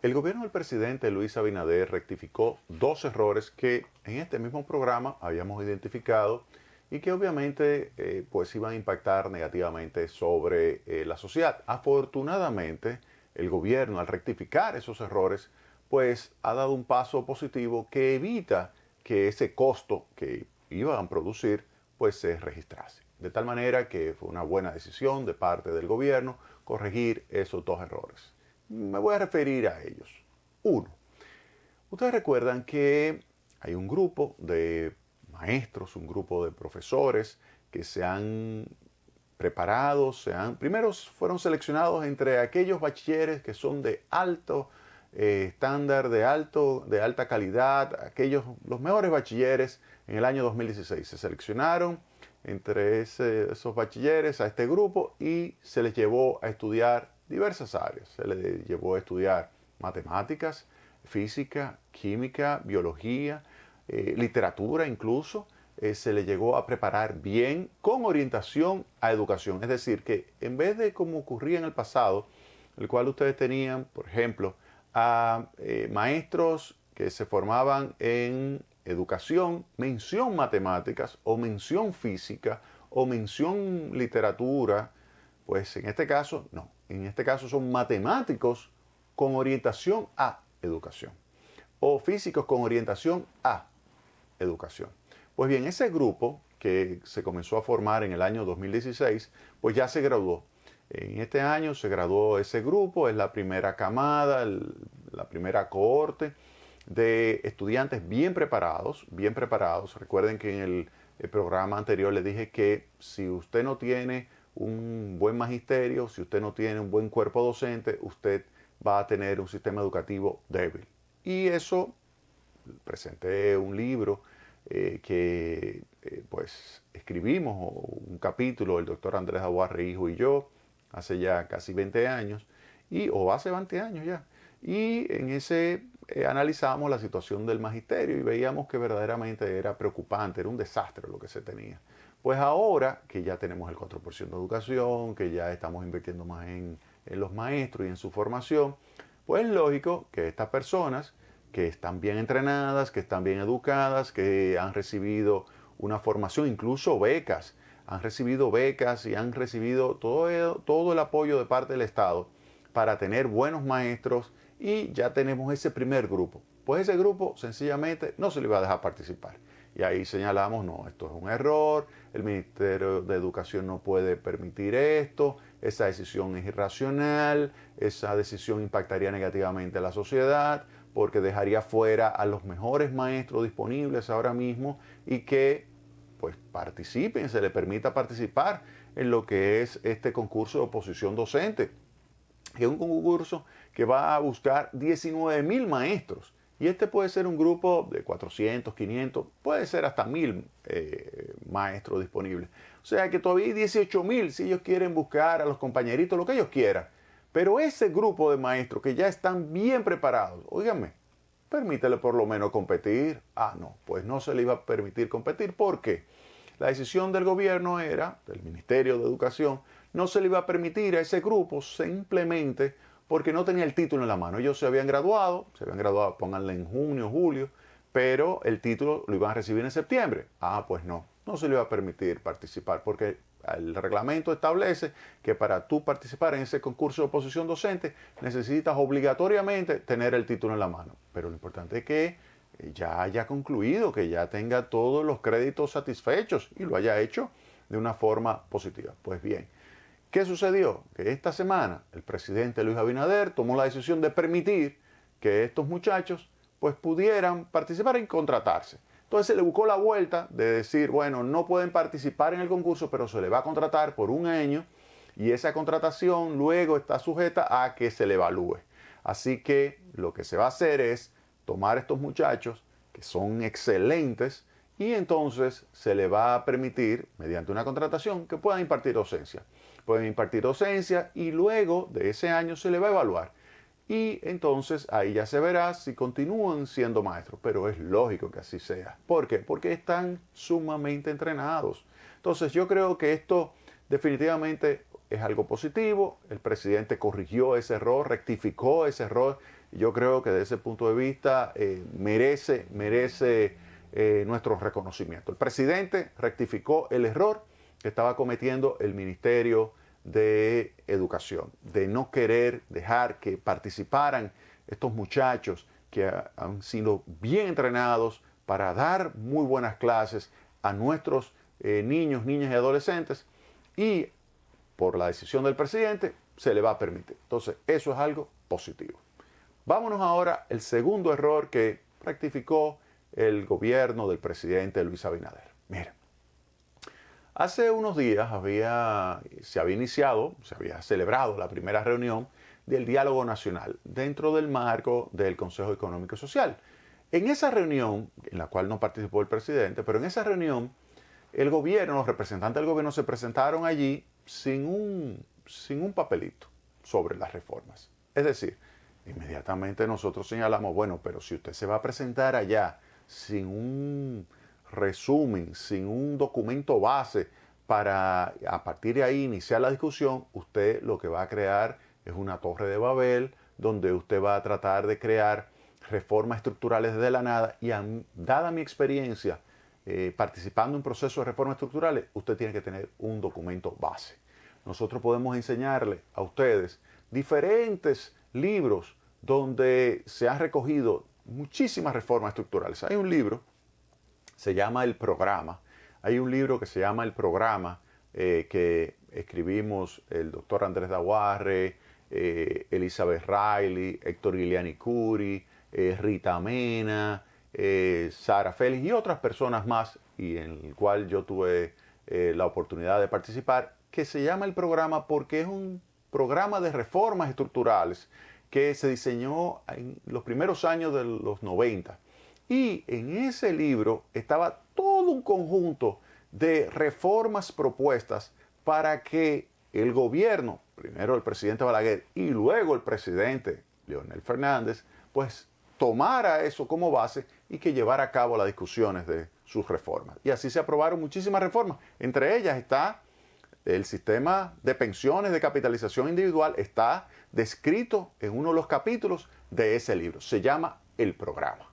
El gobierno del presidente Luis Abinader rectificó dos errores que en este mismo programa habíamos identificado y que obviamente pues iban a impactar negativamente sobre la sociedad. Afortunadamente, el gobierno al rectificar esos errores pues ha dado un paso positivo que evita que ese costo que iban a producir pues se registrase. De tal manera que fue una buena decisión de parte del gobierno corregir esos dos errores. Me voy a referir a ellos. Uno, ustedes recuerdan que hay un grupo de maestros, un grupo de profesores que se han preparado, primero fueron seleccionados entre aquellos bachilleres que son de alto estándar, de alta calidad, los mejores bachilleres en el año 2016. Se seleccionaron entre esos bachilleres a este grupo y se les llevó a estudiar diversas áreas. Se les llevó a estudiar matemáticas, física, química, biología, literatura incluso. Se les llegó a preparar bien con orientación a educación. Es decir, que en vez de como ocurría en el pasado, el cual ustedes tenían, por ejemplo, a maestros que se formaban en educación, mención matemáticas o mención física o mención literatura, pues en este caso no. En este caso son matemáticos con orientación a educación o físicos con orientación a educación. Pues bien, ese grupo que se comenzó a formar en el año 2016, pues ya se graduó. En este año se graduó ese grupo, es la primera camada, la primera cohorte de estudiantes bien preparados, bien preparados. Recuerden que en el programa anterior les dije que si usted no tiene un buen magisterio, si usted no tiene un buen cuerpo docente, usted va a tener un sistema educativo débil. Y eso, presenté un libro que pues escribimos, un capítulo, el doctor Andrés Aguarre, hijo y yo, hace ya casi 20 años, o hace 20 años ya. Y en ese analizamos la situación del magisterio y veíamos que verdaderamente era preocupante, era un desastre lo que se tenía. Pues ahora que ya tenemos el 4% de educación, que ya estamos invirtiendo más en los maestros y en su formación, pues es lógico que estas personas que están bien entrenadas, que están bien educadas, que han recibido una formación, incluso becas, han recibido becas y han recibido todo el apoyo de parte del Estado para tener buenos maestros, y ya tenemos ese primer grupo. Pues ese grupo sencillamente no se le va a dejar participar. Y ahí señalamos, no, esto es un error, el Ministerio de Educación no puede permitir esto, esa decisión es irracional, esa decisión impactaría negativamente a la sociedad, porque dejaría fuera a los mejores maestros disponibles ahora mismo y que pues participen, se les permita participar en lo que es este concurso de oposición docente. Es un concurso que va a buscar 19,000 maestros. Y este puede ser un grupo de 400, 500, puede ser hasta 1,000 maestros disponibles. O sea que todavía hay 18,000 si ellos quieren buscar a los compañeritos, lo que ellos quieran. Pero ese grupo de maestros que ya están bien preparados, óigame, permítele por lo menos competir. Ah, no, pues no se le iba a permitir competir. ¿Por qué? La decisión del gobierno era, del Ministerio de Educación, no se le iba a permitir a ese grupo simplemente porque no tenía el título en la mano. Ellos se habían graduado, pónganle en junio, julio, pero el título lo iban a recibir en septiembre. Ah, pues no se le iba a permitir participar porque el reglamento establece que para tú participar en ese concurso de oposición docente necesitas obligatoriamente tener el título en la mano. Pero lo importante es que ya haya concluido, que ya tenga todos los créditos satisfechos y lo haya hecho de una forma positiva. Pues bien, ¿qué sucedió? Que esta semana el presidente Luis Abinader tomó la decisión de permitir que estos muchachos pues pudieran participar y contratarse. Entonces se le buscó la vuelta de decir, bueno, no pueden participar en el concurso, pero se le va a contratar por un año y esa contratación luego está sujeta a que se le evalúe. Así que lo que se va a hacer es tomar a estos muchachos que son excelentes y entonces se le va a permitir, mediante una contratación, que puedan impartir docencia. Pueden impartir docencia y luego de ese año se le va a evaluar. Y entonces ahí ya se verá si continúan siendo maestros, pero es lógico que así sea. ¿Por qué? Porque están sumamente entrenados. Entonces yo creo que esto definitivamente es algo positivo. El presidente corrigió ese error, rectificó ese error. Yo creo que desde ese punto de vista merece nuestro reconocimiento. El presidente rectificó el error que estaba cometiendo el Ministerio de Educación, de no querer dejar que participaran estos muchachos que han sido bien entrenados para dar muy buenas clases a nuestros niños, niñas y adolescentes, y por la decisión del presidente se le va a permitir. Entonces, eso es algo positivo. Vámonos ahora al segundo error que rectificó el gobierno del presidente Luis Abinader. Miren, hace unos días se había celebrado la primera reunión del diálogo nacional dentro del marco del Consejo Económico y Social. En esa reunión, en la cual no participó el presidente, pero en esa reunión el gobierno, los representantes del gobierno se presentaron allí sin un papelito sobre las reformas. Es decir, inmediatamente nosotros señalamos, bueno, pero si usted se va a presentar allá sin un resumen, sin un documento base para a partir de ahí iniciar la discusión, usted lo que va a crear es una torre de Babel donde usted va a tratar de crear reformas estructurales desde la nada y dada mi experiencia participando en procesos de reformas estructurales, usted tiene que tener un documento base. Nosotros podemos enseñarle a ustedes diferentes libros donde se han recogido muchísimas reformas estructurales. Hay un libro, se llama El Programa. Hay un libro que se llama El Programa, que escribimos el doctor Andrés Daguarre, Elizabeth Riley, Héctor Giuliani Curi, Rita Mena, Sara Félix y otras personas más, y en el cual yo tuve la oportunidad de participar, que se llama El Programa porque es un programa de reformas estructurales que se diseñó en los primeros años de los 90. Y en ese libro estaba todo un conjunto de reformas propuestas para que el gobierno, primero el presidente Balaguer y luego el presidente Leonel Fernández, pues tomara eso como base y que llevara a cabo las discusiones de sus reformas. Y así se aprobaron muchísimas reformas. Entre ellas está el sistema de pensiones de capitalización individual, está descrito en uno de los capítulos de ese libro. Se llama El Programa.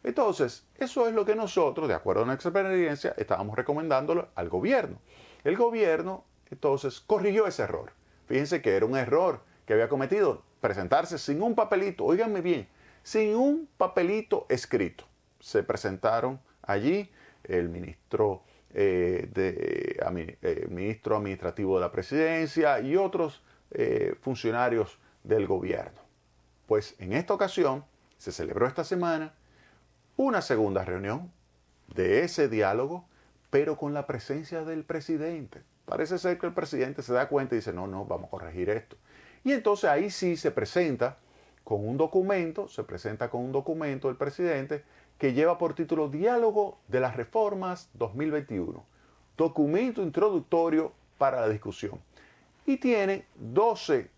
Entonces, eso es lo que nosotros, de acuerdo a nuestra experiencia, estábamos recomendándolo al gobierno. El gobierno, entonces, corrigió ese error. Fíjense que era un error que había cometido presentarse sin un papelito, óiganme bien, sin un papelito escrito. Se presentaron allí el ministro, ministro administrativo de la presidencia y otros funcionarios del gobierno. Pues en esta ocasión se celebró esta semana una segunda reunión de ese diálogo, pero con la presencia del presidente. Parece ser que el presidente se da cuenta y dice, no, vamos a corregir esto. Y entonces ahí sí se presenta con un documento el presidente que lleva por título Diálogo de las Reformas 2021, documento introductorio para la discusión. Y tiene 12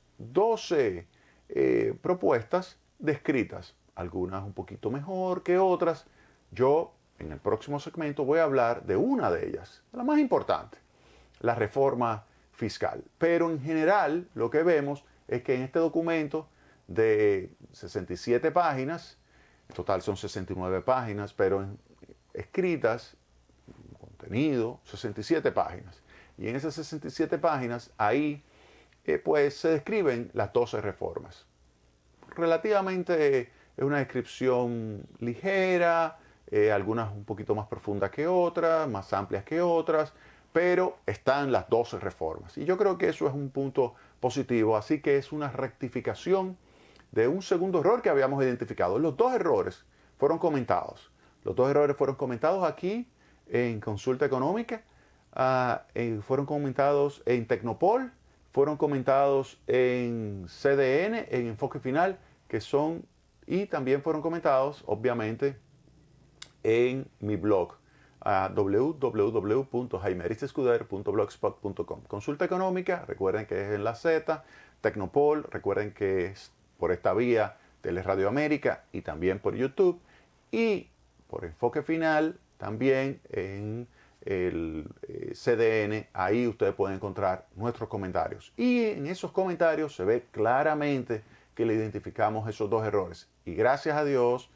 propuestas descritas, algunas un poquito mejor que otras. Yo en el próximo segmento voy a hablar de una de ellas, la más importante, la reforma fiscal. Pero en general lo que vemos es que en este documento de 67 páginas, en total son 69 páginas, pero escritas, contenido, 67 páginas. Y en esas 67 páginas, ahí pues se describen las 12 reformas. Relativamente es una descripción ligera, algunas un poquito más profundas que otras, más amplias que otras, pero están las 12 reformas. Y yo creo que eso es un punto positivo, así que es una rectificación de un segundo error que habíamos identificado. Los dos errores fueron comentados. Los dos errores fueron comentados aquí en Consulta Económica, fueron comentados en Tecnopol, fueron comentados en CDN, en Enfoque Final, y también fueron comentados, obviamente, en mi blog, www.jaimearistescuder.blogspot.com. Consulta Económica, recuerden que es en la Z, Tecnopol, recuerden que es por esta vía, Teleradio América y también por YouTube, y por Enfoque Final también en el CDN, ahí ustedes pueden encontrar nuestros comentarios. Y en esos comentarios se ve claramente que le identificamos esos dos errores. Y gracias a Dios,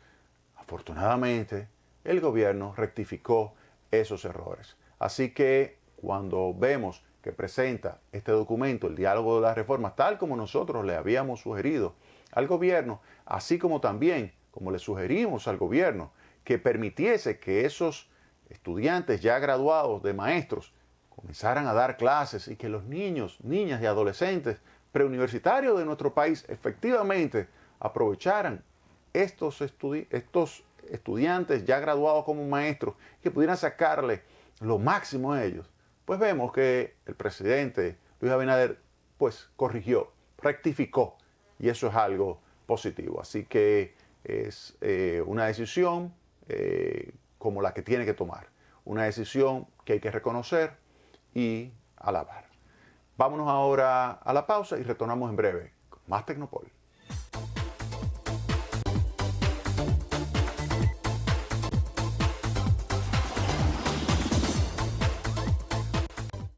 afortunadamente, el gobierno rectificó esos errores. Así que cuando vemos que presenta este documento, el diálogo de las reformas, tal como nosotros le habíamos sugerido al gobierno, así como también, como le sugerimos al gobierno, que permitiese que esos estudiantes ya graduados de maestros comenzaran a dar clases y que los niños, niñas y adolescentes preuniversitarios de nuestro país efectivamente aprovecharan estos estudiantes ya graduados como maestros, que pudieran sacarle lo máximo a ellos, pues vemos que el presidente Luis Abinader pues corrigió, rectificó, y eso es algo positivo. Así que es una decisión como la que tiene que tomar, una decisión que hay que reconocer y alabar. Vámonos ahora a la pausa y retornamos en breve con más Tecnopol.